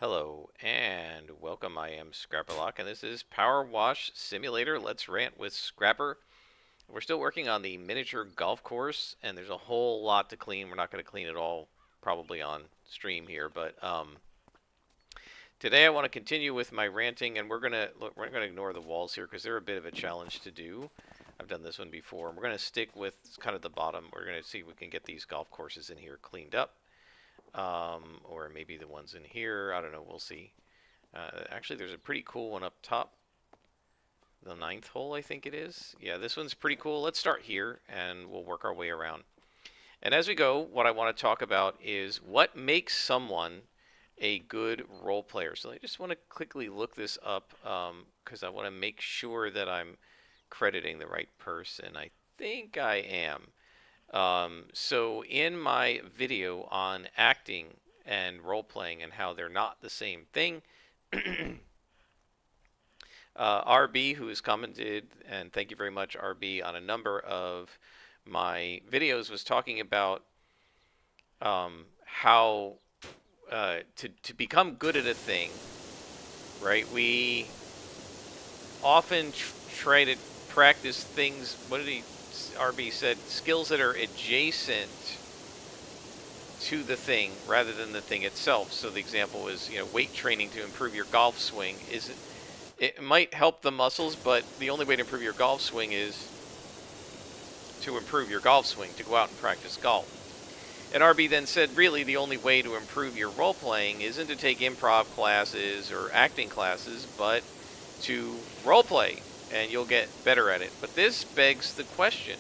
Hello and welcome. I am Scrapperlock, and this is Power Wash Simulator. Let's rant with Scrapper. We're still working on the miniature golf course, and there's a whole lot to clean. We're not going to clean it all probably on stream here, but today I want to continue with my ranting, and we're gonna ignore the walls here because they're a bit of a challenge to do. I've done this one before, and we're gonna stick with kind of the bottom. We're gonna see if we can get these golf courses in here cleaned up, or maybe the ones in here. I don't know. We'll see. Actually, there's a pretty cool one up top. The ninth hole, I think it is. Yeah, this one's pretty cool. Let's start here, and we'll work our way around. And as we go, what I want to talk about is what makes someone a good role player. So I just want to quickly look this up because I want to make sure that I'm crediting the right person. I think I am. So in my video on acting and role playing and how they're not the same thing, RB, who has commented, and thank you very much, RB, on a number of my videos, was talking about how to become good at a thing, right? We often try to practice things. What did RB said? Skills that are adjacent to the thing rather than the thing itself. So the example was, weight training to improve your golf swing. It might help the muscles, but the only way to improve your golf swing is to improve your golf swing, to go out and practice golf. And RB then said, really, the only way to improve your role playing isn't to take improv classes or acting classes, but to role play, and you'll get better at it. But this begs the question,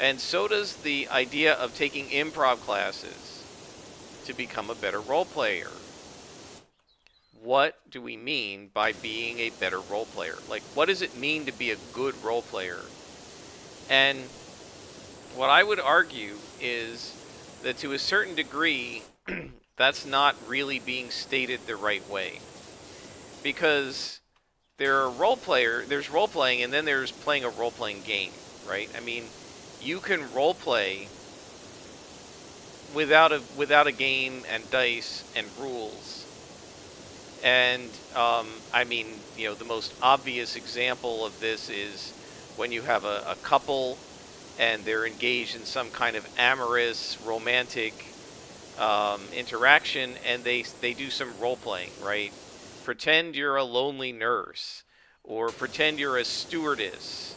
and so does the idea of taking improv classes to become a better role player. What do we mean by being a better role player? Like, what does it mean to be a good role player? And what I would argue is that to a certain degree, that's not really being stated the right way. Because there's role playing, and then there's playing a role playing game, right? I mean, you can role play without a game and dice and rules. And I mean, the most obvious example of this is when you have a couple and they're engaged in some kind of amorous, romantic interaction, and they do some role playing, right? Pretend you're a lonely nurse, or pretend you're a stewardess,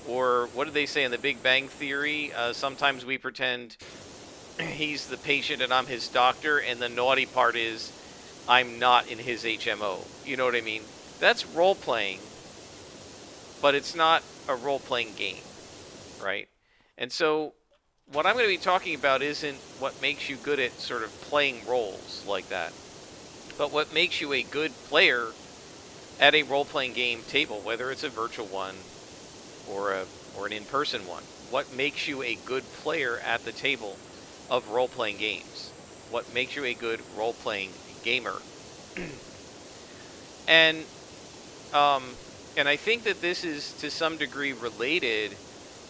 or what do they say in the Big Bang Theory? Sometimes we pretend he's the patient and I'm his doctor, and the naughty part is I'm not in his HMO. You know what I mean? That's role playing, but it's not a role playing game, right? And so what I'm going to be talking about isn't what makes you good at sort of playing roles like that, but what makes you a good player at a role playing game table, whether it's a virtual one or an in-person one. What makes you a good player at the table of role playing games? What makes you a good role playing gamer? And I think that this is to some degree related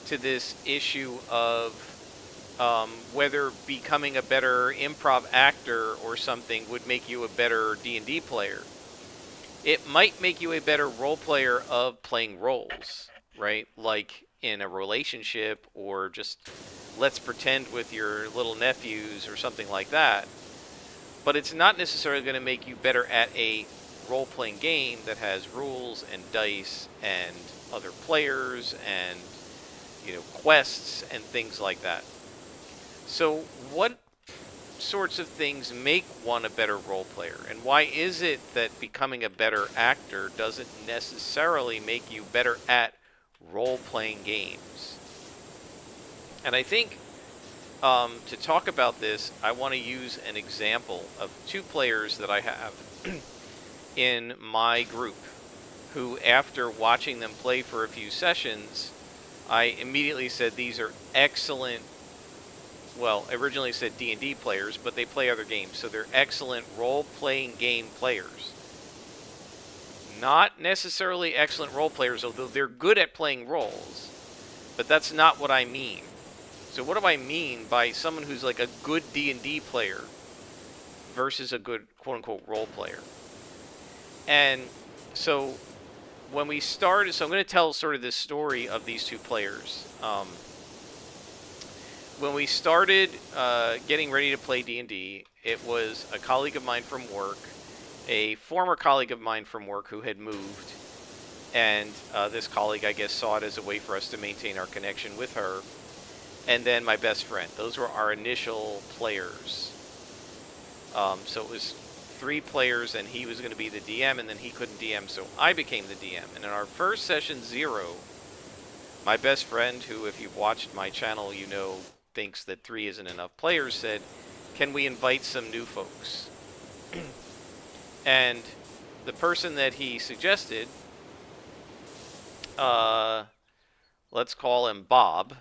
to this issue of whether becoming a better improv actor or something would make you a better D&D player. It might make you a better role player of playing roles, right? Like in a relationship, or just let's pretend with your little nephews or something like that. But it's not necessarily going to make you better at a role-playing game that has rules and dice and other players and quests and things like that. So what sorts of things make one a better role player, and why is it that becoming a better actor doesn't necessarily make you better at role-playing games? And I think to talk about this, I want to use an example of two players that I have in my group who, after watching them play for a few sessions, I immediately said these are excellent. Well, I originally said D&D players, but they play other games, so they're excellent role-playing game players. Not necessarily excellent role players, although they're good at playing roles, but that's not what I mean. So what do I mean by someone who's like a good D&D player versus a good quote-unquote role player. And so when we started, so I'm going to tell sort of this story of these two players. When we started getting ready to play D&D, it was a colleague of mine from work, a former colleague of mine from work who had moved, and this colleague, I guess, saw it as a way for us to maintain our connection with her, and then my best friend. Those were our initial players. So it was 3 players, and he was going to be the DM, and then he couldn't DM, so I became the DM. And in our first session 0, my best friend, who, if you've watched my channel, you know, thinks that 3 isn't enough players, said, can we invite some new folks? And the person that he suggested, let's call him Bob.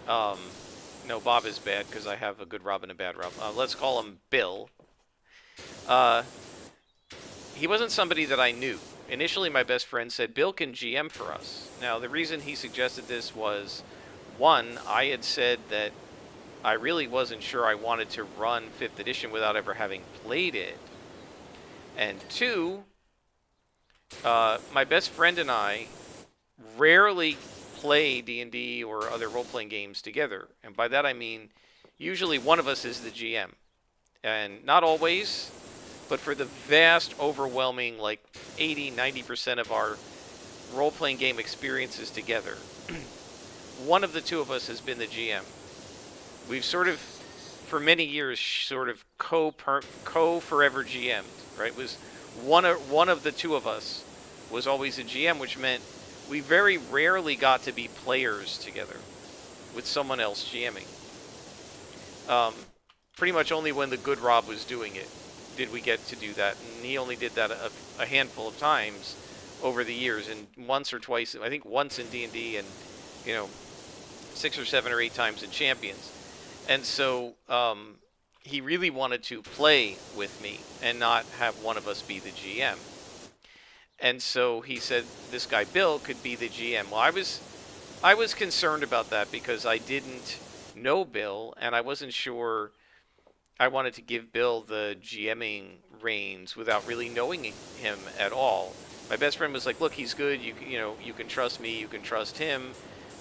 No, Bob is bad because I have a good Rob and a bad Rob. Let's call him Bill. He wasn't somebody that I knew. Initially, my best friend said, Bill can GM for us. Now, the reason he suggested this was, 1, I had said that I really wasn't sure I wanted to run 5th edition without ever having played it. And 2, my best friend and I rarely play D&D or other role-playing games together. And by that I mean, usually one of us is the GM. And not always, but for the vast, overwhelming, like 80-90% of our role-playing game experiences together, one of the 2 of us has been the GM. We've sort of, for many years, sort of co-forever GM'd, right? It was one of the 2 of us was always a GM, which meant we very rarely got to be players together with someone else GMing. Pretty much only when the good Rob was doing it did we get to do that, and he only did that a handful of times over the years, and once or twice, I think once in D&D, and 6 or 7 or 8 times in Champions. And so he really wanted to play with me and not have one of us be the GM. And so he said this guy Bill could be the GM. Well, I was concerned about that because I didn't know Bill, and I wasn't sure I wanted to give Bill the GMing reins without really knowing him at all. My best friend was like, look, he's good, you can trust me, you can trust him.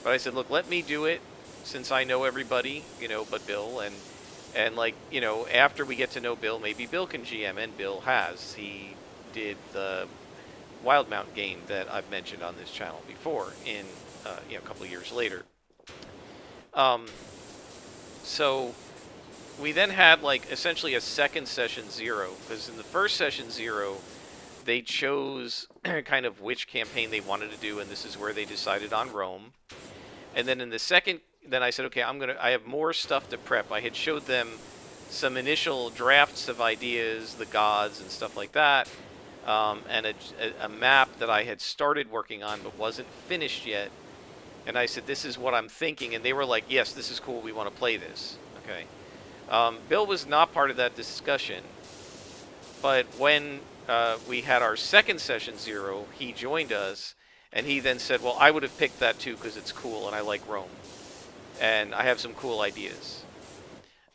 But I said, look, let me do it since I know everybody, but Bill, and like, after we get to know Bill, maybe Bill can GM, and Bill has. He did the Wildmount game that I've mentioned on this channel before in a couple of years later. So we then had like essentially a second session 0, because in the first session 0 they chose kind of which campaign they wanted to do, and this is where they decided on Rome. And then in the second, then I said, okay, I have more stuff to prep. I had showed them some initial drafts of ideas, the gods and stuff like that, and a map that I had started working on but wasn't finished yet. And I said, this is what I'm thinking. And they were like, yes, this is cool. We want to play this. Okay. Bill was not part of that discussion. But when we had our second session 0, he joined us. And he then said, well, I would have picked that too because it's cool and I like Rome. And I have some cool ideas.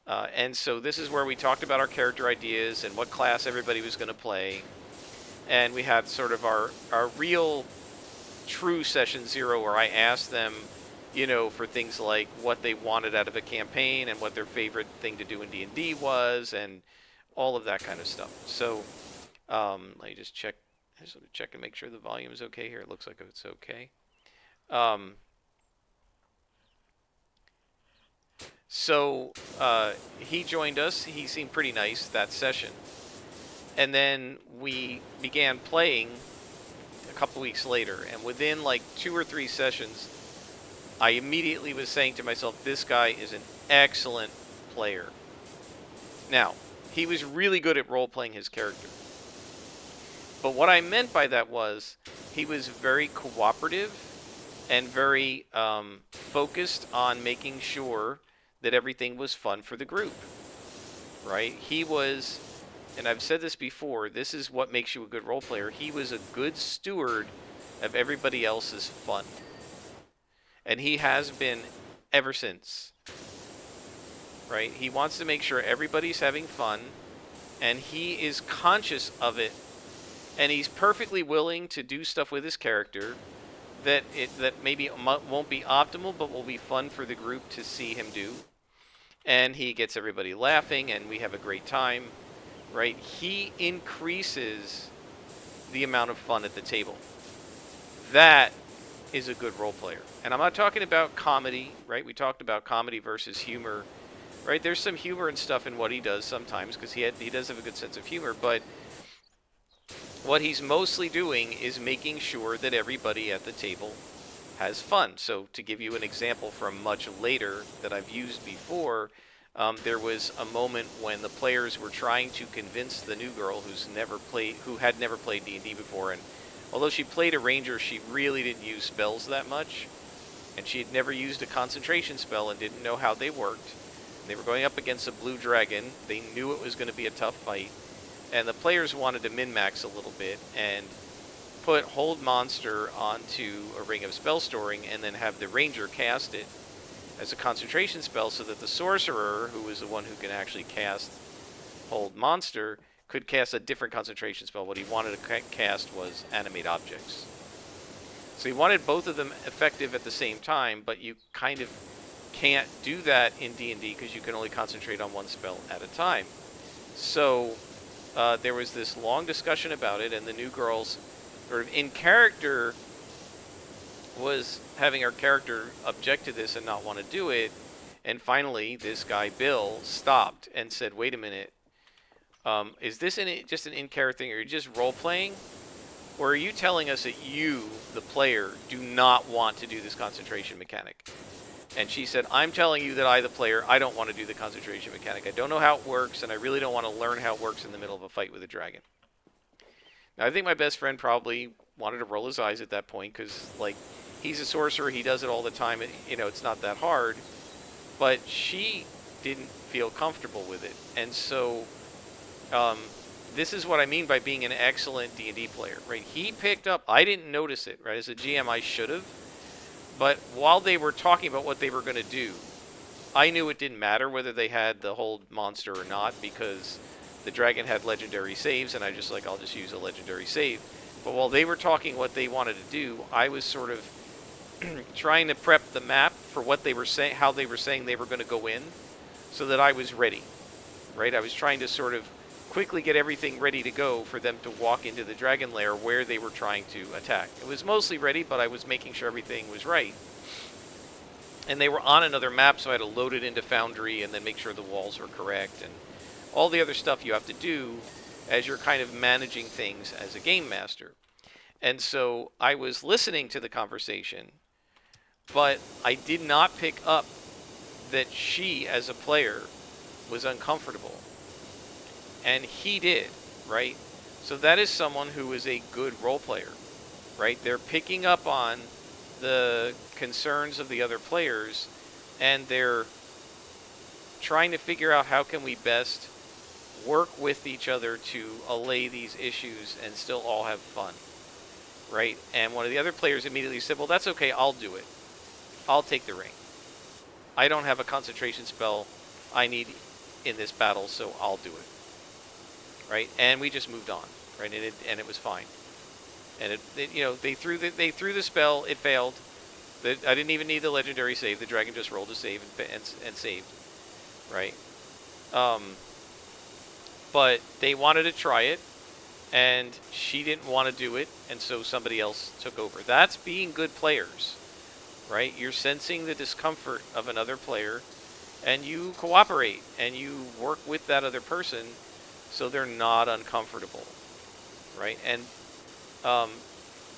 And so this is where we talked about our character ideas and what class everybody was going to play. And we had sort of our real true session 0 where I asked them, for things like what they wanted out of a campaign and what their favorite thing to do in D&D was and all of that kind of stuff. So let me just check. I just want to check and make sure the volume is okay here. It looks like it's okay. So he joined us. He seemed pretty nice that session. And then we began playing a couple weeks later. And within like 2 or 3 sessions, I immediately was saying to myself, this guy is an excellent player. Now, he was really good at role-playing his character. But what I meant by that was he was very cooperative and very focused on making sure that everything was fun for the group, right? He was, and I've said this before, this is what makes you a good role player. He was a good steward of everybody else's fun. And he has been ever since, right? He wants to make sure everybody's having fun and he is conscious of it, and he's perfectly willing to do stuff with his character that maybe won't be optimal, but will be fun for the group to see him do. And he gets everybody laughing, and we have a great time, right? He increases the amount of fun at the table. That is a good role player. And I'm not talking about comedy, right? We talked about comedy versus humor, right? There's some humor and stuff in what he does sometimes, because he does have a good sense of humor, but what he's mostly doing is making sure that everybody at the table has fun. So to give you an example from much later that I've used before, there was a moment when the players were trying to convince the new girl who had never played D&D before, and although she played a ranger, she really didn't use spells that much, and she had never used a concentration spell and didn't know how they worked. They were going up against a blue dragon. They knew it was going to be a tough fight, and the players wanted to min-max a little bit and put Hold Monster onto a ring of spell storing and then have the ranger cast it as a concentration spell so that the sorcerer, who is the one who can actually cast Hold Monster, could cast a different concentration spell. What he wanted to cast was Animate Objects. So he wanted both of them effective at the same time, but you kind of can't do that in D&D because you can only concentrate on one spell at a time. So there was this long discussion about it, and the new girls sort of in character was having our character object to this and not want to do it. And finally, this guy, Bill, stopped and said, wait a minute, is this just an in-character thing? Are you just role-playing? Or are you telling us that you, the player, do not want to do this concentration mechanic? And she said, I'm telling you that I, the player, I don't want to do the concentration mechanic. I don't know how it works, and I really don't want to learn how it works in the middle of a fight with a dragon. Now, I think my best friend probably wanted to roll his eyes at that point because, like, he's a sorcerer. He does it all the time. It's not that hard. But she didn't feel comfortable with it. And so this is what I mean by being an excellent D&D player, right? He picked up, I didn't notice it, right? As a GM, I should have. But while they were talking about what they were going to do, I knew it didn't matter whether they had the Hold Monster or not because the dragon had legendary saves, and I'll just use a legendary save. But while they were talking what they wanted to do, I was sort of trying to prep the map for what they were saying, how they were saying they were going to go in, so that I was ready, right? I was trying to sort of quickly get everything ready to go for them to walk into the dragon lair where they were trying to attack. It was mostly ready, but I was making sure everything was right. And they were on another map, so I had to load it into Foundry and then make sure the walls were correct and all the other stuff you have to do as you're kind of managing things as a game master. And so I was listening to the conversation, but I did not pick up that she, as a player, was uncomfortable. And he did, right? So that is someone who is a good role player, right? They're picking up on the concerns of the other players, and they're trying to figure out how can we best work with each other to allay these issues and still all have fun, right? And one of the other players immediately said, well, that's okay, I'll do it. I'll take the ring. I don't have a concentration spell I need in this battle, so I'll do it. Right? And we just moved on, right? And it was fine. And they threw the spell, it failed. I didn't even need the legendary save. The dragon just rolled a save and saved, right? But they wanted to try it, and she didn't want to do it, and so somebody else took over. That's being good players, right? You're sensing the discomfort of another player, and you cooperate, and you work with that other person so they're not uncomfortable, right? And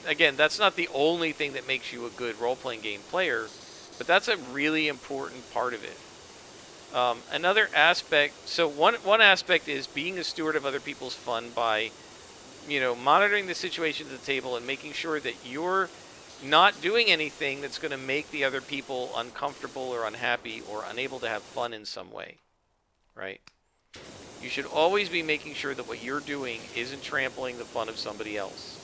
again, that's not the only thing that makes you a good role-playing game player, but that's a really important part of it. Another aspect, so one aspect is being a steward of other people's fun by, monitoring the situation at the table and making sure that you're not doing anything that's going to make the other people uncomfortable or unhappy or unable to have fun in some way, right? You should always be making sure that what you're doing isn't trampling the fun of somebody else,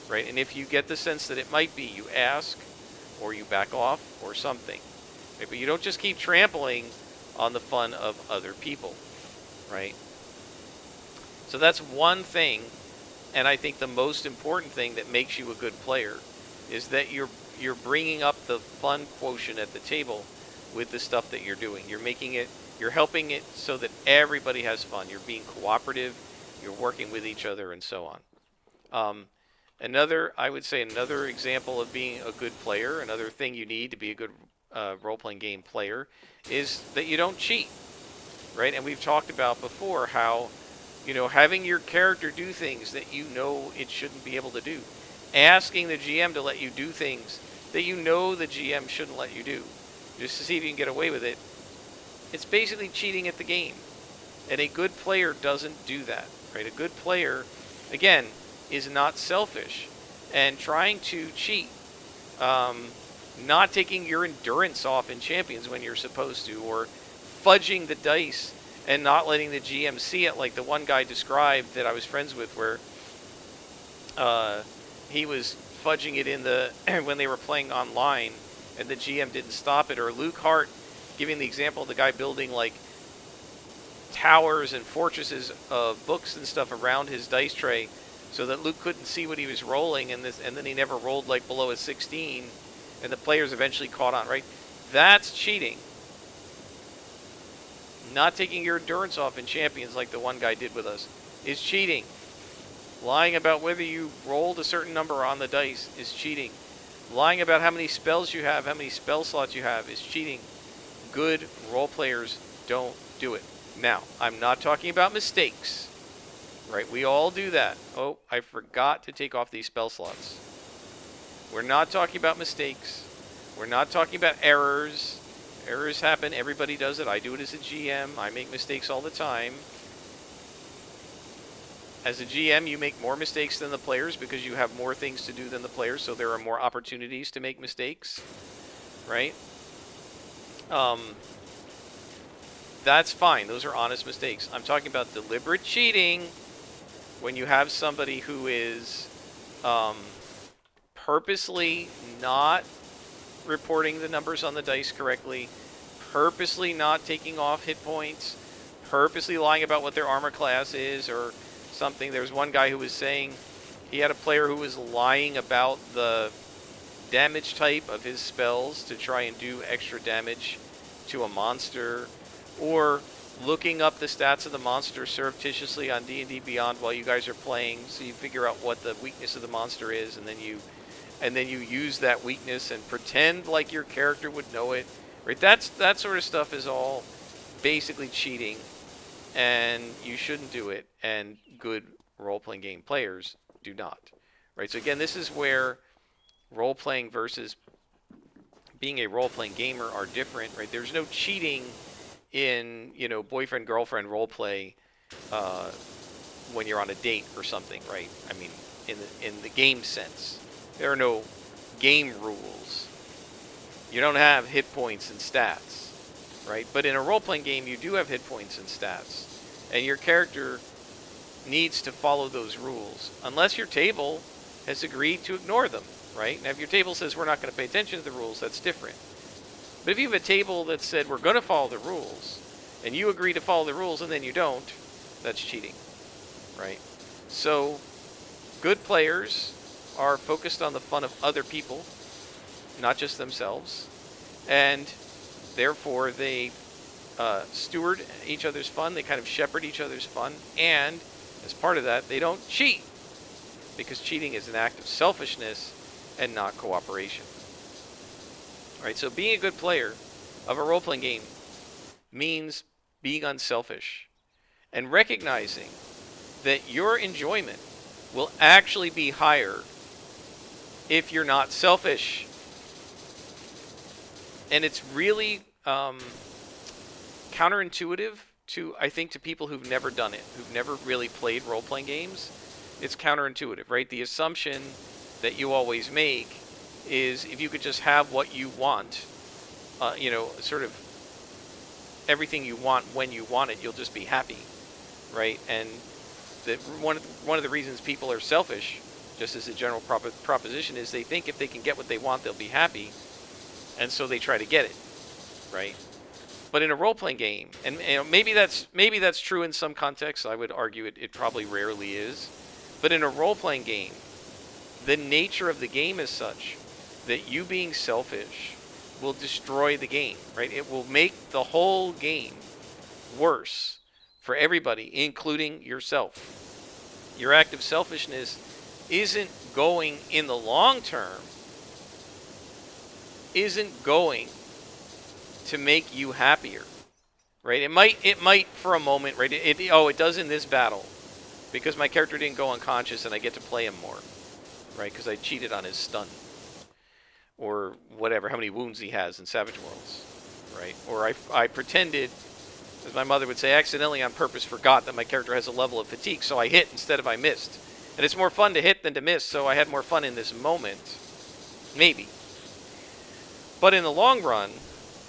right? And if you get the sense that it might be, you ask or you back off or something, right? But you don't just keep trampling on the fun of other people, right? So that's one thing, and I think the most important thing that makes you a good player is that you're bringing up the fun quotient at the table with the stuff that you're doing. You're helping it so that everybody has fun. You're being cooperative, you're working with each other, and so on. I would say another example of being a good player, another thing you need to be a good role-playing game player, is that you don't cheat, right? And we've talked about before how, having your character do things that it shouldn't be able to do. Asking the GM to let you do things that the GM shouldn't let you do, just to see if you can get away with it. It's basically cheating at the game. And a good player doesn't do that, right? A good player, again, is not selfish. And trying to cheat, not taking your endurance off in Champions when you're supposed to, or fudging the dice and not letting the GM see it, like the one guy described that I was friends with, where he was fudging it when they were playing online and the GM didn't stop it. Or Luke Hart giving the example of the guy building like towers and fortresses of books and stuff around his dice tray so that Luke couldn't see what he was rolling, and then he never rolled like below a 16, and the players eventually caught on, right? That's cheating. Not taking your endurance off in Champions like the one guy did with us is cheating. Lying about whether you rolled a certain number on the dice is cheating. Lying about how many spells you have, how many spell slots you have is cheating. Good role players don't do it. Now, I'm not talking about mistakes, right? We all do that. Oh, I forgot to take off these spell slots. We're not talking about mistakes. We're not talking about errors. Errors happen. Everybody does it. I do it as a GM. I make mistakes all the time. As a GM, you make more mistakes than the players because you have more things to do than the players, so there are more opportunities to make mistakes, right? That's fine. Those are honest mistakes. I'm talking about deliberate cheating when you have somebody who is purposely not reporting the numbers on the dice correctly, purposely not taking off hit points, purposely lying about what their armor class is or something. There was one guy who was saying he had a player who was lying about the damage type of his spells to try and do extra damage to a monster, or looking up the stats of the monster surreptitiously on D&D Beyond while you guys are playing, so you figure out what the weakness of the monster is, and then you use that weakness and pretend like your character would know it. Right? That sort of stuff is all basically cheating, and you shouldn't do it, and good role-playing game players do not. Right? So again, this is where role-playing versus being a role-playing gamer are different. Right? There's no cheating in boyfriend-girlfriend role-play when you're on a date or something, right? I mean, in the game sense, there are no game rules. You don't have hit points and stats, right? But in a role-playing game, you do have hit points and stats, and your character needs to follow those rules, unless your table has agreed to ignore them, right? Now, if your table says we're not going to pay attention to the rules, that's different. But if you have a table that said we're going to follow the rules, and you agree to follow the rules and then you don't, that's cheating, right? So, good players are focused on the fun of other people, not just themselves, and therefore they steward each other's fun, they kind of shepherd each other's fun, and as part of that, they don't cheat, because cheating is an act of selfishness and not cooperation. Right, so being a good player of a role-playing game means being unselfish and recognizing that your enjoyment will actually be higher if you're not selfish. And it's really counterintuitive to people who've never done it, who've never really played role-playing games. It's counterintuitive, right? The assumption that you always make is if you could just have what you want, sort of everything you want when you want it, you'll just be happy, right? And that one of the reasons people are selfish, just as a general proposition, is they think if they can get what they want, they'll be happy, and so they try to get it, right? But in a role-playing game, and maybe that's true in some contexts. I would argue it probably rarely is. But in a role-playing game, the nature of the game is such that you being selfish will destroy the game, right? It will make the whole game worse for everybody, including yourself. Your act of selfishness isn't going in the long term, isn't going to make you happier, right? It might for a moment, right? It does in this battle because my character didn't go unconscious and I get to play him more, right? Because I cheated on his stun or whatever, how many wounds he has in Savage Worlds, right? Or I pretended, as my mother would say, accidentally on purpose forgot that my character has a level of fatigue, so I hit instead of I missed. And it's more fun to hit than to miss, so I had more fun in this moment. Maybe. But in the long run,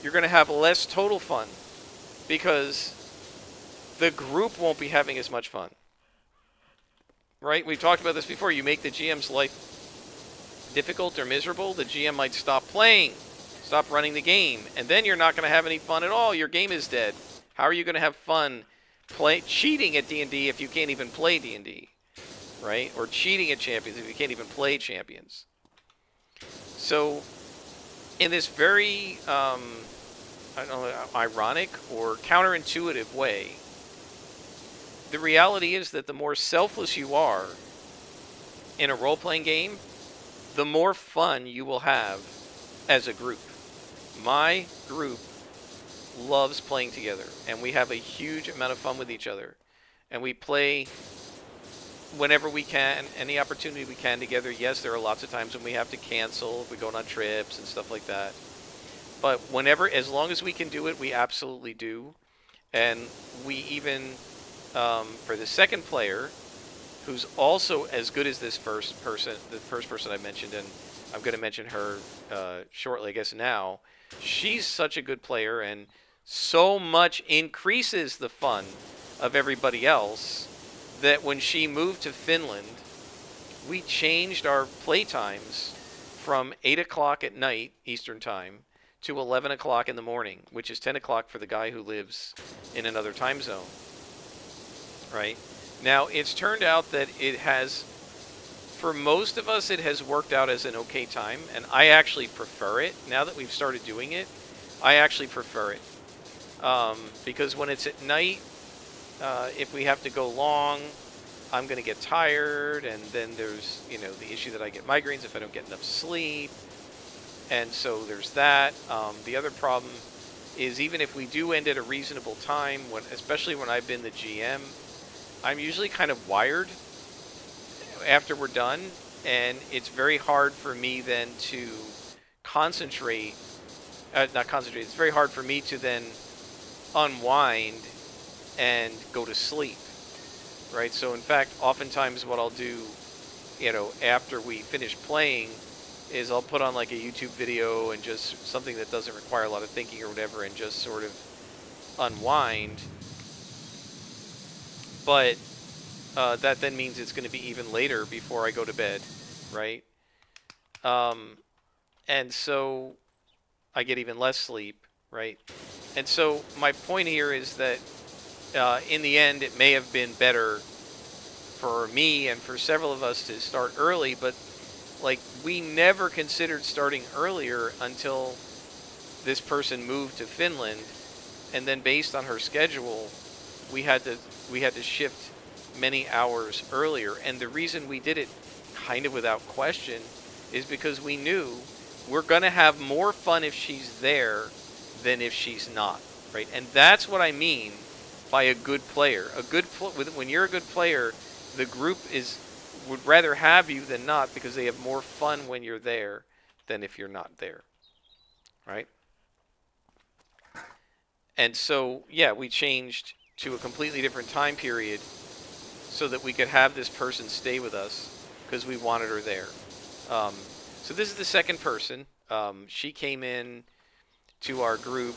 you're going to have less total fun because the group won't be having as much fun. Right? We've talked about this before. You make the GM's life difficult or miserable, the GM might stop playing, stop running the game, and then you're not going to have any fun at all. Your game is dead. How are you going to have fun cheating at D&D if you can't even play D&D? Right? Or cheating at Champions if you can't even play Champions. So, in this very, I don't know, ironic or counterintuitive way, the reality is that the more selfless you are in a role-playing game, the more fun you will have as a group. My group loves playing together, and we have a huge amount of fun with each other. And we play whenever we can, any opportunity we can together. Yes, there are lots of times when we have to cancel if we're going on trips and stuff like that. But whenever, as long as we can do it, we absolutely do. And we even, for the second player, who's also as good as this first person, the first person I mentioned, and I'm going to mention her shortly, I guess now. She's such a good player and so much increases the fun of everybody else that when she moved to Finland, we changed our play times from 8 o'clock at night Eastern Time to 11 o'clock in the morning, which is 10 o'clock for the guy who lives in another time zone, right? Now, it's turned out that it has, for most of us, it has worked out as an okay time, and I actually prefer it. Now that we've started doing it, I actually prefer it. Because when it's at night, if we have to go long, I'm going to get tired, and then there's, the issue that I get migraines if I don't get enough sleep, and so there's that. The other problem is even if we do end at a reasonable time, especially when I've been the GM, I'm usually kind of wired after we're done, and it's very hard for me then to concentrate. Not concentrate. It's very hard for me to then unwind and go to sleep, right? So in fact, oftentimes what I'll do, after we finish playing, is I'll put on like a YouTube video and just something that doesn't require a lot of thinking or whatever, and just sort of unwind. But that then means it's going to be even later before I go to bed, right? And so I get even less sleep, right? And so my point here is that in the end, it may have been better for me and for several of us to start early, but we never considered starting earlier until this person moved to Finland, and then based on her schedule, we had to shift many hours earlier. And the reason we did it kind of without question is because we knew we're going to have more fun if she's there than if she's not, right? And that's what I mean by a good player. When you're a good player, the group would rather have you than not, because they have more fun when you're there than if you're not there, right? And so, yeah, we changed to a completely different time period so that we could have this person stay with us because we wanted her there. So this is the second person. She came in to our group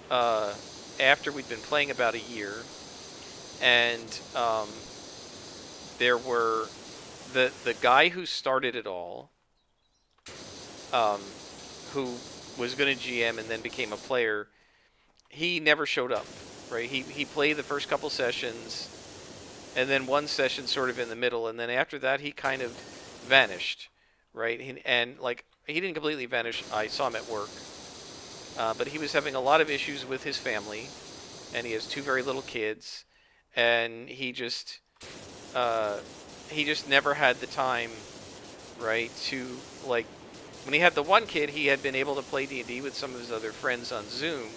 after we'd been playing about a year, and there were the guy who started it all, who was going to GM and then became a player. he never showed up, right? He played the first couple sessions, and then one session sort of in the middle, and then after that he kind of vanished, right? And like he didn't completely vanish. I saw him at work, but he was having a lot of issues with his family, and he has two very little kids, and uh, he just never had the time, right, to like when he had the one kid, he had been able to play D&D with some of his other friends on Zoom,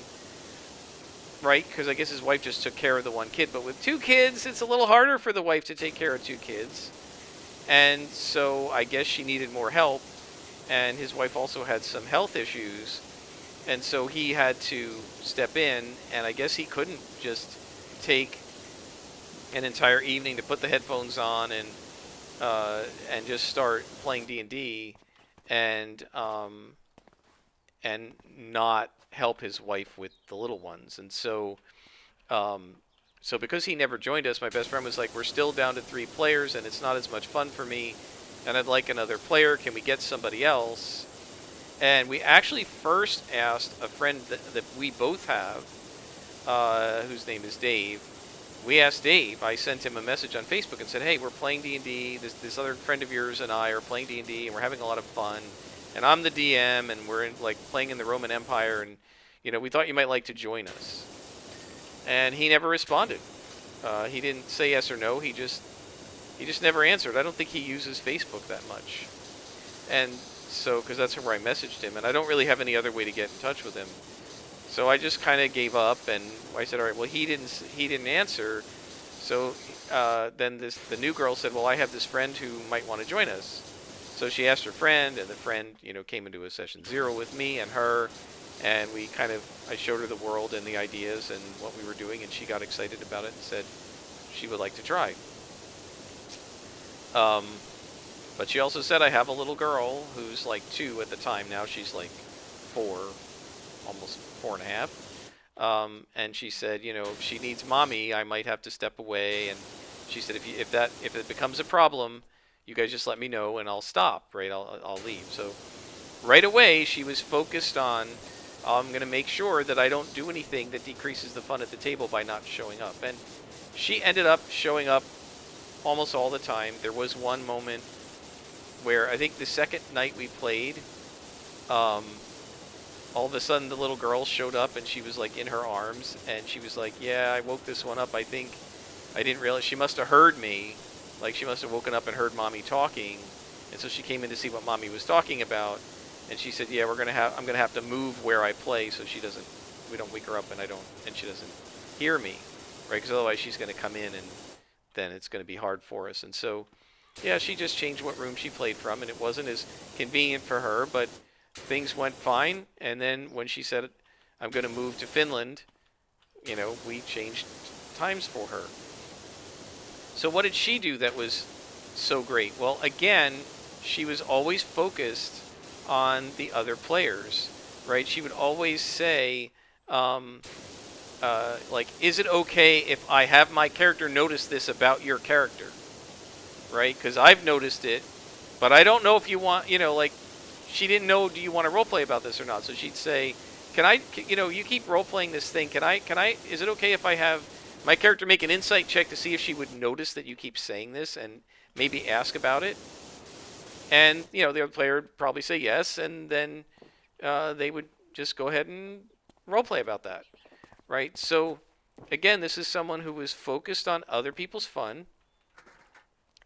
right? Because I guess his wife just took care of the one kid. But with two kids, it's a little harder for the wife to take care of two kids. And so I guess she needed more help. And his wife also had some health issues. And so he had to step in. And I guess he couldn't just take an entire evening to put the headphones on and just start playing D&D and not help his wife with the little ones. And um, so because he never joined us, my best friend was like, we're still down to 3 players and it's not as much fun for me, and I'd like another player. Can we get somebody else? And we actually first asked a friend that we both have, whose name is Dave. We asked Dave. I sent him a message on Facebook and said, hey, we're playing D&D. This other friend of yours and I are playing D&D, and we're having a lot of fun. And I'm the DM, and we're playing in the Roman Empire, and we thought you might like to join us. And he never responded. He didn't say yes or no. He just never answered. I don't think he uses Facebook that much. And so, because that's where I messaged him, and I don't really have any other way to get in touch with him. So I just kind of gave up, and I said, all right, well, he didn't answer. So then the new girl said, well, I have this friend who might want to join us. So she asked her friend, and the friend, came into a session 0 with me and her, and I showed her the world and the ideas and what we were doing, and she got excited about it and said she would like to try. But she also said, I have a little girl who's like 2 at the time. Now she's like 4, almost 4.5. And she said, if she needs mommy, I might have to step away. And she said, if it becomes a problem, you guys just let me know and I'll stop, right? I'll leave. So right away, she was focused on, I'm going to make sure that I don't do anything that decreases the fun at the table by not showing up. And she ended up showing up almost all the time. There was one moment where I think the second night we played, all of a sudden the little girl showed up and she was like in her arms, and she was like, yeah, I woke this one up. I think I didn't realize she must have heard me. Like she must have woken up and heard mommy talking. And so she came in to see what mommy was talking about. And she said, yeah, I'm going to have to move where I play so we don't wake her up and she doesn't hear me, right? Because otherwise she's going to come in and then it's going to be hard for us. And so, yeah, she just changed what room she played from, and it wasn't as convenient for her, but things went fine. And then when she said, I'm going to move to Finland, we changed times for her. So what did she do that was so great? Well, again, she was always focused on the other players, right? She would always say, is it okay if I have my character notice this about your character, right? Because I've noticed it, but I don't know if you want, she didn't know, do you want to roleplay about this or not? So she'd say, you keep roleplaying this thing. Is it okay if I have my character make an insight check to see if she would notice that you keep saying this and maybe ask about it? And, the other player would probably say yes, and then they would just go ahead and roleplay about that, right? So, again, this is someone who was focused on other people's fun,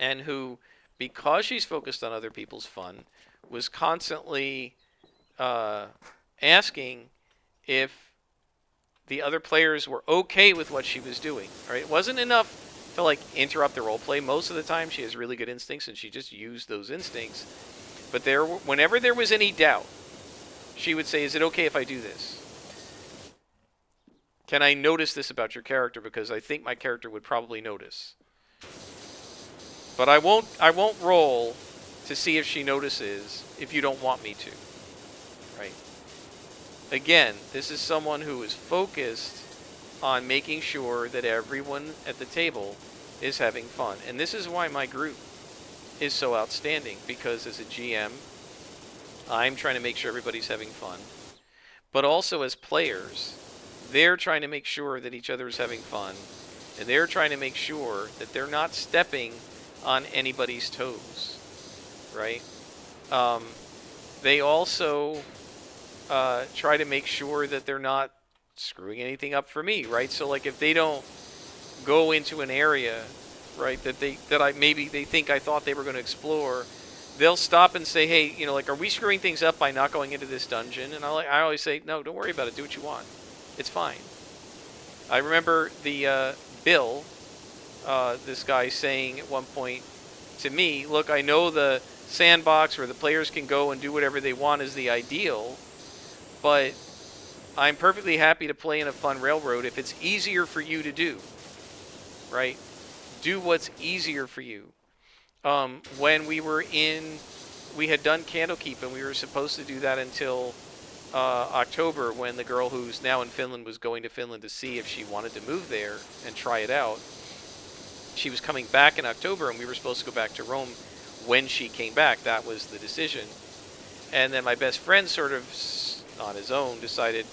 and who, because she's focused on other people's fun, was constantly asking if the other players were okay with what she was doing. Right? It wasn't enough to interrupt the role play. Most of the time, she has really good instincts, and she just used those instincts. But whenever there was any doubt, she would say, "Is it okay if I do this? Can I notice this about your character? Because I think my character would probably notice. But I won't roll to see if she notices if you don't want me to." Right? Again, this is someone who is focused on making sure that everyone at the table is having fun. And this is why my group is so outstanding, because as a GM, I'm trying to make sure everybody's having fun. But also as players, they're trying to make sure that each other is having fun, and they're trying to make sure that they're not stepping on anybody's toes, right? Um, they also try to make sure that they're not screwing anything up for me, right? So like if they don't go into an area, right, that I maybe they think I thought they were going to explore, they'll stop and say, hey, like, are we screwing things up by not going into this dungeon? And I always say, no, don't worry about it. Do what you want. It's fine. I remember the Bill, this guy, saying at one point to me, look, I know the sandbox where the players can go and do whatever they want is the ideal, but I'm perfectly happy to play in a fun railroad if it's easier for you to do, right? Do what's easier for you. When we had done Candlekeep, and we were supposed to do that until October, when the girl who's now in Finland was going to Finland to see if she wanted to move there and try it out. She was coming back in October, and we were supposed to go back to Rome when she came back. That was the decision. And then my best friend sort of on his own decided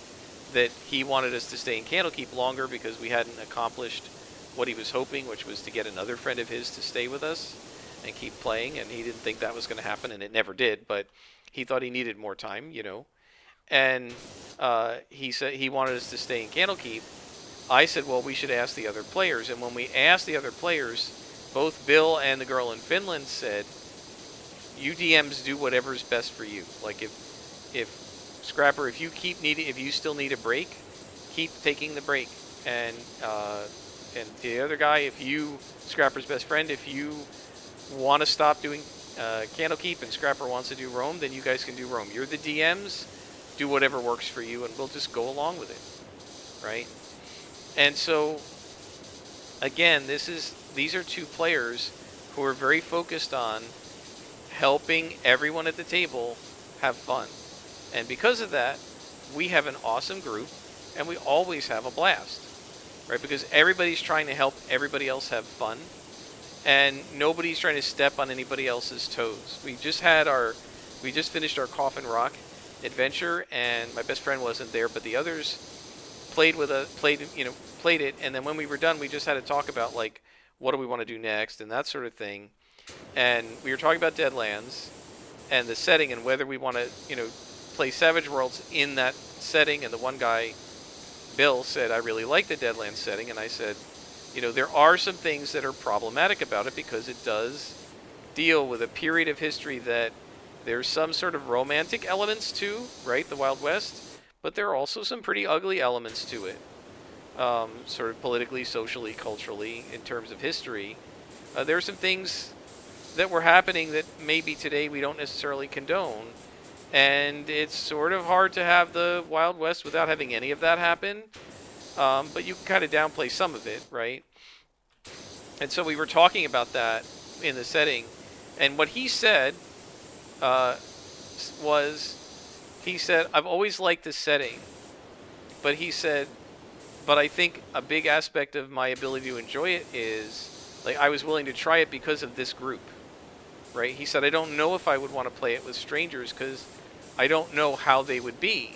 that he wanted us to stay in Candlekeep longer because we hadn't accomplished what he was hoping, which was to get another friend of his to stay with us and keep playing, and he didn't think that was going to happen, and it never did, but he thought he needed more time, and he said he wanted us to stay in Candlekeep. I said, well, we should ask the other players, and when we asked the other players, both Bill and the girl in Finland said, you DMs do whatever's best for you. Like if Scrapper, if you still need a break, keep taking the break, and the other guy, if you, Scrapper's best friend, if you want to stop doing Candlekeep and Scrapper wants to do Rome, then you guys can do Rome. You're the DMs, do whatever works for you, and we'll just go along with it, right? And so, again, these are two players who are very focused on helping everyone at the table have fun. And because of that, we have an awesome group, and we always have a blast, right? Because everybody's trying to help everybody else have fun, and nobody's trying to step on anybody else's toes. We just finished our Coffin Rock adventure, and my best friend wasn't there, but the others played it, and then when we were done, we just had to talk about, like, what do we want to do next, and that sort of thing. And we were talking about Deadlands and the setting, and whether we want to, play Savage Worlds in that setting. And the one guy, Bill, said, I really like the Deadlands setting, and I said, there are some things that are problematic about it because it does deal with a period of history that there's some sort of romantic elements to, right, the Wild West, but there are also some pretty ugly elements to it, sort of politically, socially, culturally, in terms of history. There are some things that were happening that maybe today we don't necessarily condone, and it's sort of hard to have the Wild West without having any of that happen, but you can kind of downplay some of it, right? And so we were talking about that in the setting, and what he said he said, I've always liked this setting, but he said, but I think a big aspect of my ability to enjoy it is, like, I was willing to try it because of this group, right? He said, I don't know if I would want to play it with strangers because I don't know how they would be,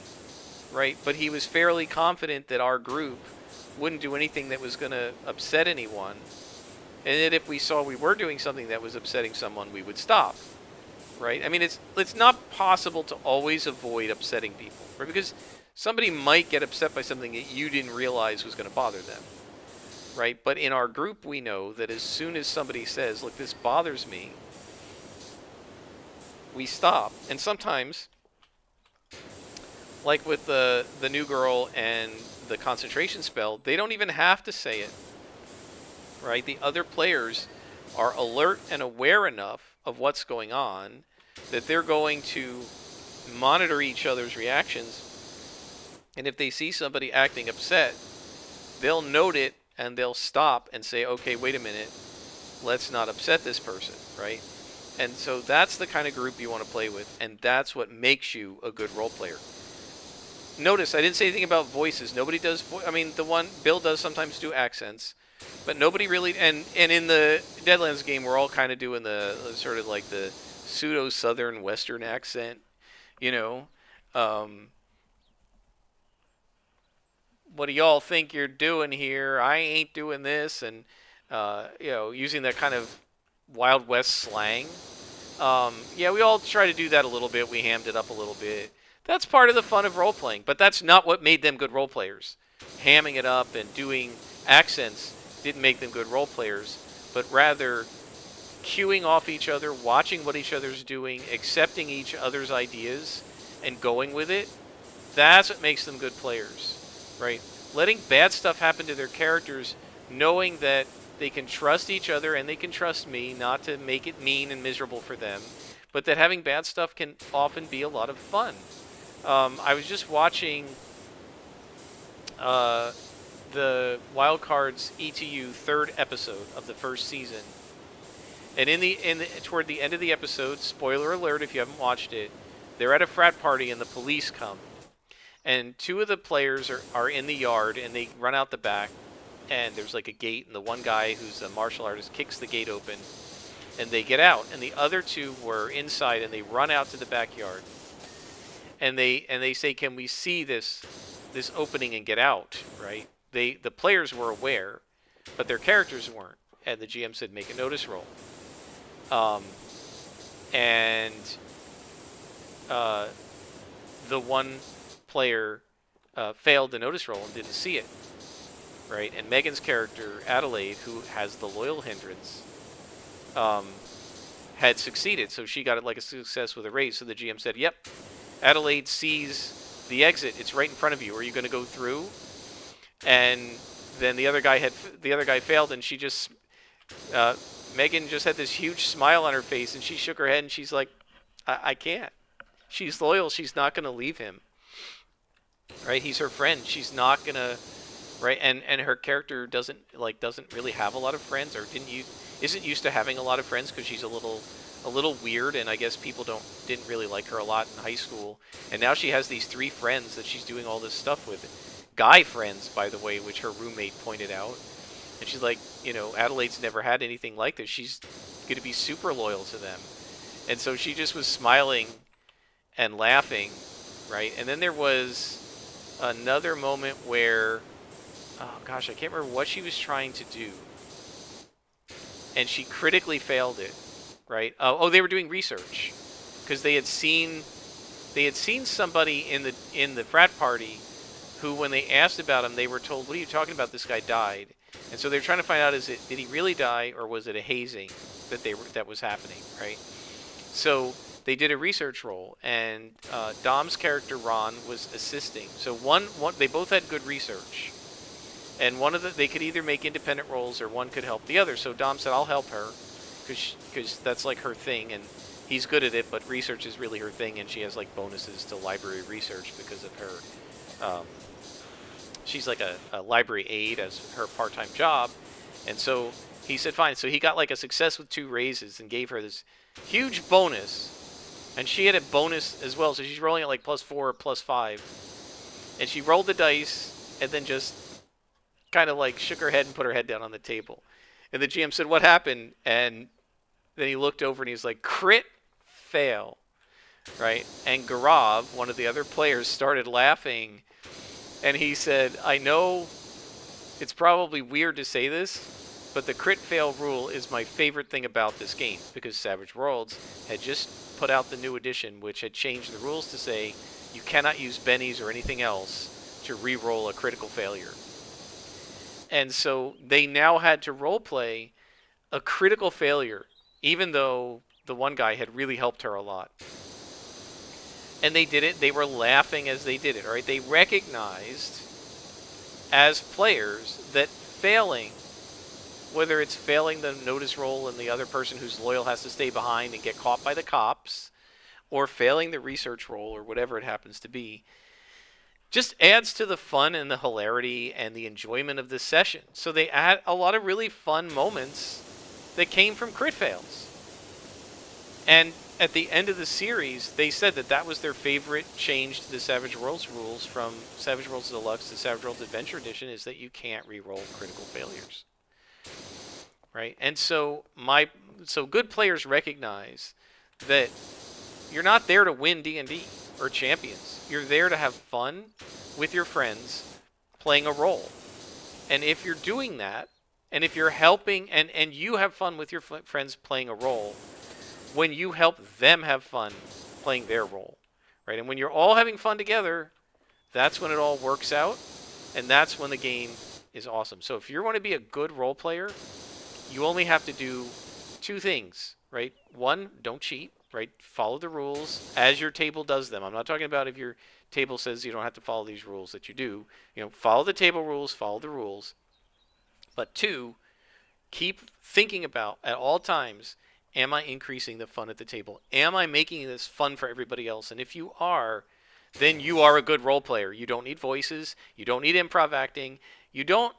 right? But he was fairly confident that our group wouldn't do anything that was going to upset anyone, and that if we saw we were doing something that was upsetting someone, we would stop, right? I mean, it's not possible to always avoid upsetting people, right? Because somebody might get upset by something that you didn't realize was going to bother them, right? But in our group, we know that as soon as somebody says, look, this bothers me, we stop. And sometimes, like with the new girl and the concentration spell, they don't even have to say it, right? The other players are alert and aware enough of what's going on that they're going to monitor each other's reactions, and if they see somebody acting upset, they'll note it and they'll stop and say, okay, wait a minute, let's not upset this person, right? And so that's the kind of group you want to play with, and that's what makes you a good role player. Notice I didn't say anything about voices. Nobody does I mean, the one Bill does sometimes do accents, but nobody really, and in the Deadlands game, we're all kind of doing the sort of like the pseudo southern western accent, you know. what do y'all think you're doing here? I ain't doing this, and using that kind of Wild West slang. Yeah, we all try to do that a little bit. We hammed it up a little bit. That's part of the fun of role playing, but that's not what made them good role players. Hamming it up and doing accents didn't make them good role players, but rather cueing off each other, watching what each other's doing, accepting each other's ideas, and going with it. That's what makes them good players, right? Letting bad stuff happen to their characters, knowing that they can trust each other and they can trust me, not to make it mean and miserable for them, but that having bad stuff can often be a lot of fun. I was just watching uh, the Wildcards ETU third episode of the first season, and toward the end of the episode, spoiler alert if you haven't watched it, they're at a frat party and the police come, and two of the players are in the yard and they run out the back, and there's like a gate, and the one guy who's a martial artist kicks the gate open and they get out, and the other two were inside and they run out to the backyard, and they say, can we see this opening and get out, right? The players were aware, but their characters weren't, and the GM said make a notice roll. And the one player failed the notice roll and didn't see it, right? And Megan's character, Adelaide, who has the loyal hindrance, had succeeded, so she got it like a success with a raise. So the GM said, yep, Adelaide sees the exit. It's right in front of you. Are you going to go through? And then the other guy failed, and she just Megan just had this huge smile on her face, and she shook her head, and she's like, I can't. She's loyal. She's not going to leave him. Right? He's her friend. She's not going to, right? And her character doesn't really have a lot of friends, or isn't used to having a lot of friends, because she's a little weird, and I guess people didn't really like her a lot in high school. And now she has these 3 friends that she's doing all this stuff with. Guy friends, by the way, which her roommate pointed out. And she's like, Adelaide's never had anything like this. She's going to be super loyal to them. And so she just was smiling and laughing, right? And then there was another moment where, oh gosh, I can't remember what she was trying to do, and she critically failed it, right? They were doing research, because they had seen somebody in the frat party who, when they asked about him, they were told, what are you talking about? This guy died. And so they're trying to find out, did he really die, or was it a hazing that was happening, right? So they did a research roll, and Dom's character Ron was assisting. So one they both had good research, and they could either make independent rolls or one could help the other. So Dom said, I'll help her, because that's like her thing, and he's good at it, but research is really her thing, and she has like bonuses to library research because of her. She's like a library aide as her part-time job. And so he said, fine. So he got like a success with 2 raises and gave her this huge bonus. And she had a bonus as well. So she's rolling at like +4 or +5. And she rolled the dice and then just kind of like shook her head and put her head down on the table. And the GM said, what happened? And then he looked over and he's like, crit fail, right? And Gaurav, one of the other players, started laughing. And he said, I know it's probably weird to say this, but the crit fail rule is my favorite thing about this game, because Savage Worlds had just put out the new edition, which had changed the rules to say you cannot use bennies or anything else to re-roll a critical failure. And so they now had to roleplay a critical failure, even though the one guy had really helped her a lot. And they did it. They were laughing as they did it, all right? They recognized as players that failing, whether it's failing the notice roll and the other person who's loyal has to stay behind and get caught by the cops, or failing the research roll, or whatever it happens to be, just adds to the fun and the hilarity and the enjoyment of this session. So they had a lot of really fun moments that came from crit fails. And at the end of the series, they said that was their favorite change to the Savage Worlds rules from Savage Worlds Deluxe to Savage Worlds Adventure Edition, is that you can't re-roll critical failures, right? And so good players recognize that you're not there to win D&D or Champions. You're there to have fun with your friends, playing a role. And if you're doing that, and if you're helping and you have fun with your friends playing a role, when you help them have fun playing their role, right? And when you're all having fun together, that's when it all works out, and that's when the game is awesome. So if you want to be a good role player, you only have to do two things, right? One, don't cheat, right? Follow the rules as your table does them. I'm not talking about if your table says you don't have to follow these rules that you do. Follow the table rules, follow the rules. But two, keep thinking about at all times, am I increasing the fun at the table? Am I making this fun for everybody else? And if you are, then you are a good role player. You don't need voices. You don't need improv acting. You don't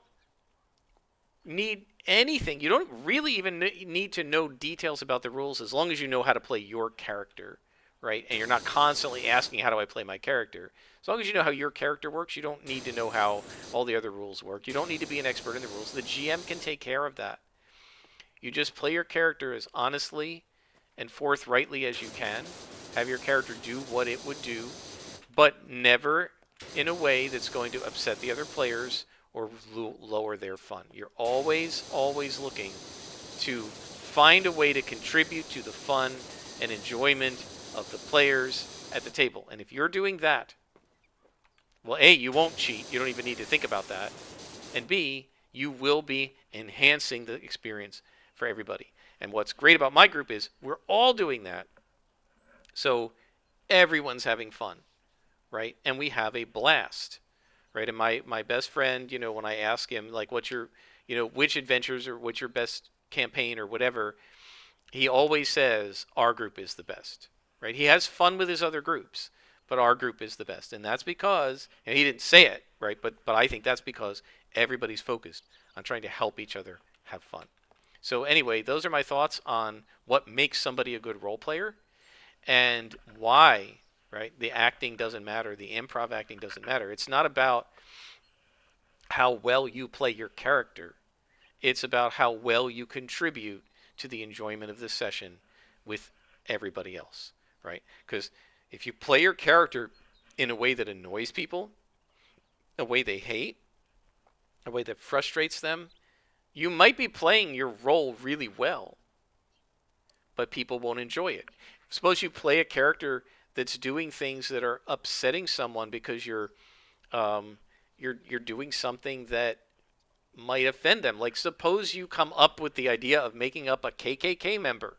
need anything. You don't really even need to know details about the rules as long as you know how to play your character, right? And you're not constantly asking, how do I play my character? As long as you know how your character works, you don't need to know how all the other rules work. You don't need to be an expert in the rules. The GM can take care of that. You just play your character as honestly and forthrightly as you can. Have your character do what it would do, but never in a way that's going to upset the other players or lower their fun. You're always, always looking to find a way to contribute to the fun and enjoyment of the players at the table. And if you're doing that, well, A, you won't cheat. You don't even need to think about that. And B, you will be enhancing the experience for everybody. And what's great about my group is we're all doing that. So everyone's having fun, right? And we have a blast, right? And my best friend, when I ask him, like, what's your, which adventures or what's your best campaign or whatever, he always says our group is the best, right? He has fun with his other groups, but our group is the best. And that's because, and he didn't say it, right? But I think that's because everybody's focused on trying to help each other have fun. So anyway, those are my thoughts on what makes somebody a good role player and why, right? The acting doesn't matter. The improv acting doesn't matter. It's not about how well you play your character. It's about how well you contribute to the enjoyment of the session with everybody else, right? Because if you play your character in a way that annoys people, a way they hate, a way that frustrates them, you might be playing your role really well, but people won't enjoy it. Suppose you play a character that's doing things that are upsetting someone because you're doing something that might offend them. Like suppose you come up with the idea of making up a KKK member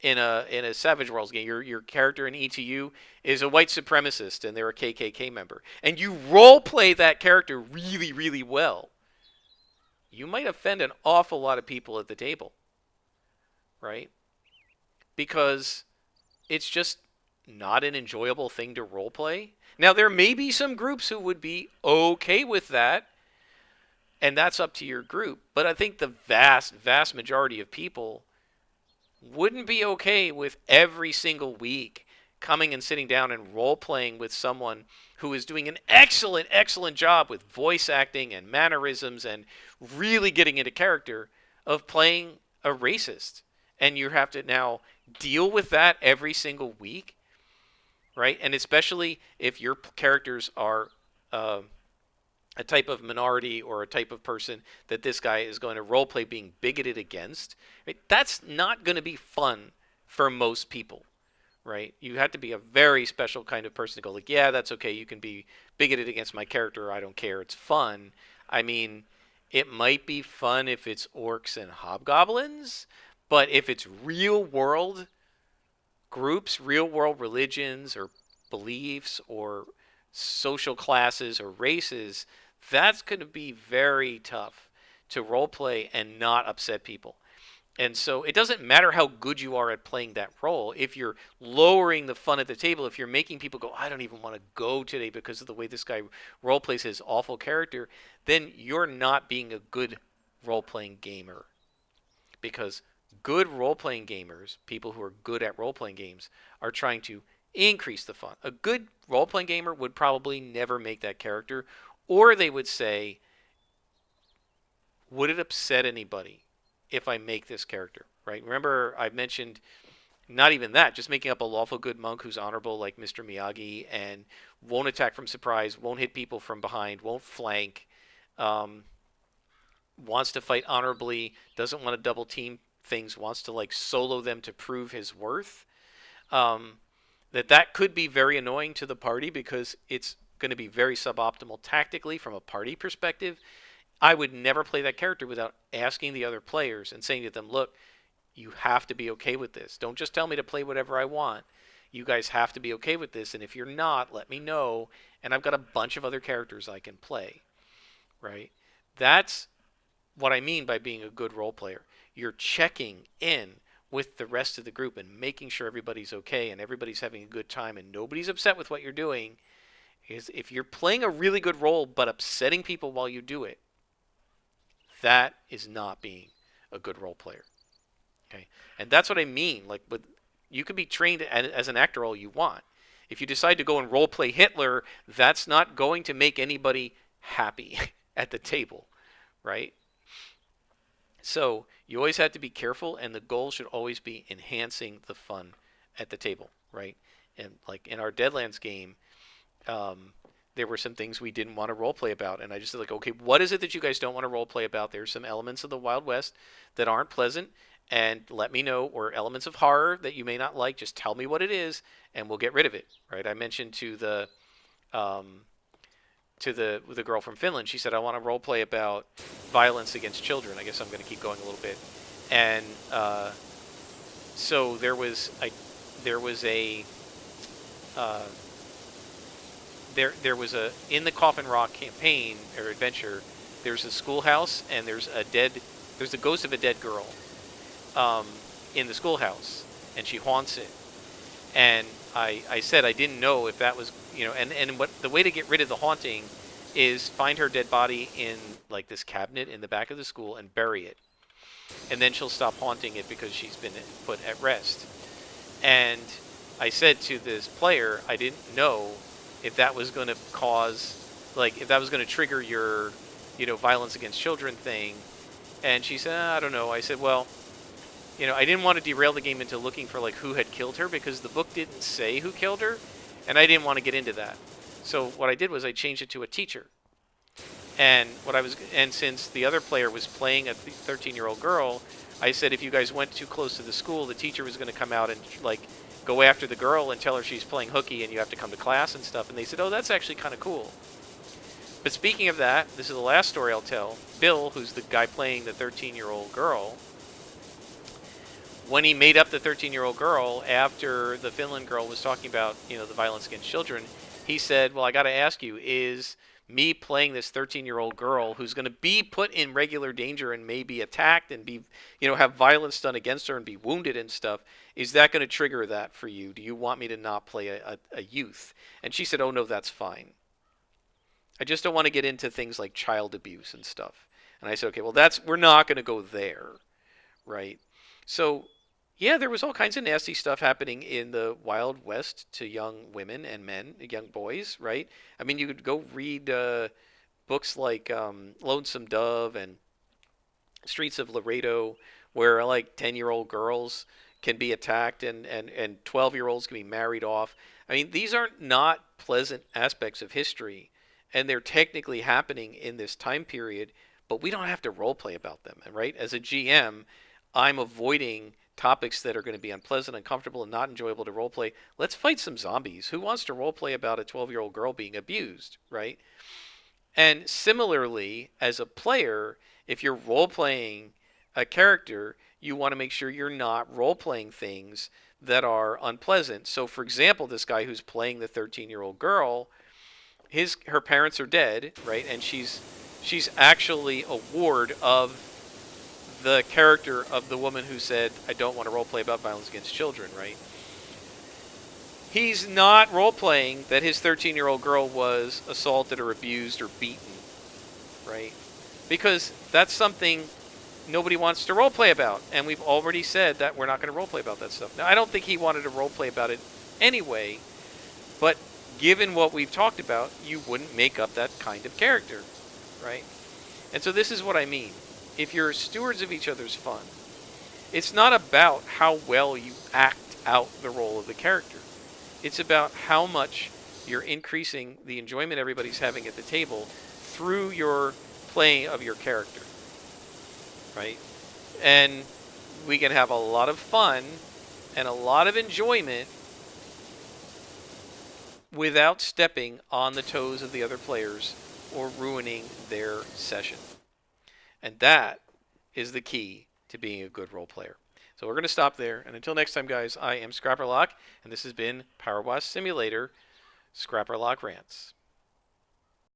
in a Savage Worlds game. Your character in ETU is a white supremacist and they're a KKK member, and you role play that character really, really well. You might offend an awful lot of people at the table, right? Because it's just not an enjoyable thing to role play. Now, there may be some groups who would be okay with that, and that's up to your group. But I think the vast, vast majority of people wouldn't be okay with every single week coming and sitting down and role playing with someone who is doing an excellent, excellent job with voice acting and mannerisms and really getting into character of playing a racist. And you have to now deal with that every single week, right? And especially if your characters are a type of minority or a type of person that this guy is going to roleplay being bigoted against, right? That's not going to be fun for most people, right? You have to be a very special kind of person to go like, yeah, that's okay. You can be bigoted against my character. I don't care. It's fun. I mean, it might be fun if it's orcs and hobgoblins, but if it's real world groups, real world religions or beliefs or social classes or races, that's going to be very tough to role play and not upset people. And so it doesn't matter how good you are at playing that role. If you're lowering the fun at the table, if you're making people go, I don't even want to go today because of the way this guy role plays his awful character, then you're not being a good role playing gamer. Because good role playing gamers, people who are good at role playing games, are trying to increase the fun. A good role playing gamer would probably never make that character, or they would say, would it upset anybody if I make this character, right? Remember, I mentioned Not even that, just making up a lawful good monk who's honorable like Mr. Miyagi and won't attack from surprise, won't hit people from behind, won't flank, um, wants to fight honorably, doesn't want to double team things, wants to like solo them to prove his worth. Um, that could be very annoying to the party because it's going to be very suboptimal tactically from a party perspective. I would never play that character without asking the other players and saying to them, look, you have to be okay with this. Don't just tell me to play whatever I want. You guys have to be okay with this, and if you're not, let me know, and I've got a bunch of other characters I can play, right? That's what I mean by being a good role player. You're checking in with the rest of the group and making sure everybody's okay and everybody's having a good time and nobody's upset with what you're doing. Is if you're playing a really good role but upsetting people while you do it, that is not being a good role player. Okay, and that's what I mean. Like, but you can be trained as an actor all you want. If you decide to go and role play Hitler, that's not going to make anybody happy at the table, right? So you always have to be careful, and the goal should always be enhancing the fun at the table, right? And like in our Deadlands game, there were some things we didn't want to roleplay about, and I just said like, okay, what is it that you guys don't want to roleplay about? There's some elements of the Wild West that aren't pleasant, and let me know, or elements of horror that you may not like. Just tell me what it is, and we'll get rid of it, right? I mentioned um, to the girl from Finland. She said, I want to roleplay about violence against children. I guess I'm going to keep going a little bit, and so there was a uh, there was a in the Coffin Rock campaign or adventure. There's a schoolhouse and there's a ghost of a dead girl in the schoolhouse, and she haunts it. And I said I didn't know if that was and what the way to get rid of the haunting is find her dead body in like this cabinet in the back of the school and bury it, and then she'll stop haunting it because she's been put at rest. And I said to this player, I didn't know if that was going to if that was going to trigger your, violence against children thing. And she said, I don't know. I said, well, I didn't want to derail the game into looking for like who had killed her because the book didn't say who killed her, and I didn't want to get into that. So what I did was I changed it to a teacher. And since the other player was playing a 13-year-old girl, I said if you guys went too close to the school, the teacher was going to come out and like go after the girl and tell her she's playing hooky and you have to come to class and stuff. And they said, oh, that's actually kind of cool. But speaking of that, this is the last story I'll tell. Bill, who's the guy playing the 13-year-old girl, when he made up the 13-year-old girl after the Finland girl was talking about, the violence against children, he said, well, I got to ask you, is me playing this 13-year-old girl who's going to be put in regular danger and may be attacked and be, have violence done against her and be wounded and stuff, is that going to trigger that for you? Do you want me to not play a youth? And she said, oh, no, that's fine. I just don't want to get into things like child abuse and stuff. And I said, okay, well, we're not going to go there, right? So, yeah, there was all kinds of nasty stuff happening in the Wild West to young women and men, young boys, right? I mean, you could go read books like Lonesome Dove and Streets of Laredo, where like 10-year-old girls can be attacked and 12-year-olds can be married off. I mean, these are not pleasant aspects of history, and they're technically happening in this time period, but we don't have to role play about them, right? As a GM, I'm avoiding topics that are going to be unpleasant, uncomfortable, and not enjoyable to roleplay. Let's fight some zombies. Who wants to roleplay about a 12-year-old girl being abused, right? And similarly, as a player, if you're roleplaying a character, you want to make sure you're not roleplaying things that are unpleasant. So, for example, this guy who's playing the 13-year-old girl, her parents are dead, right? And she's actually a ward of the character of the woman who said, I don't want to roleplay about violence against children, right? He's not role-playing that his 13-year-old girl was assaulted or abused or beaten, right? Because that's something nobody wants to role-play about, and we've already said that we're not going to role-play about that stuff. Now, I don't think he wanted to role-play about it anyway, but given what we've talked about, you wouldn't make up that kind of character, right? And so this is what I mean. If you're stewards of each other's fun, it's not about how well you act out the role of the character. It's about how much you're increasing the enjoyment everybody's having at the table through your play of your character, right? And we can have a lot of fun and a lot of enjoyment without stepping on the toes of the other players or ruining their session. And that is the key to being a good role player. So we're going to stop there. And until next time, guys, I am Scrapperlock, and this has been Power Wash Simulator Scrapperlock Rants.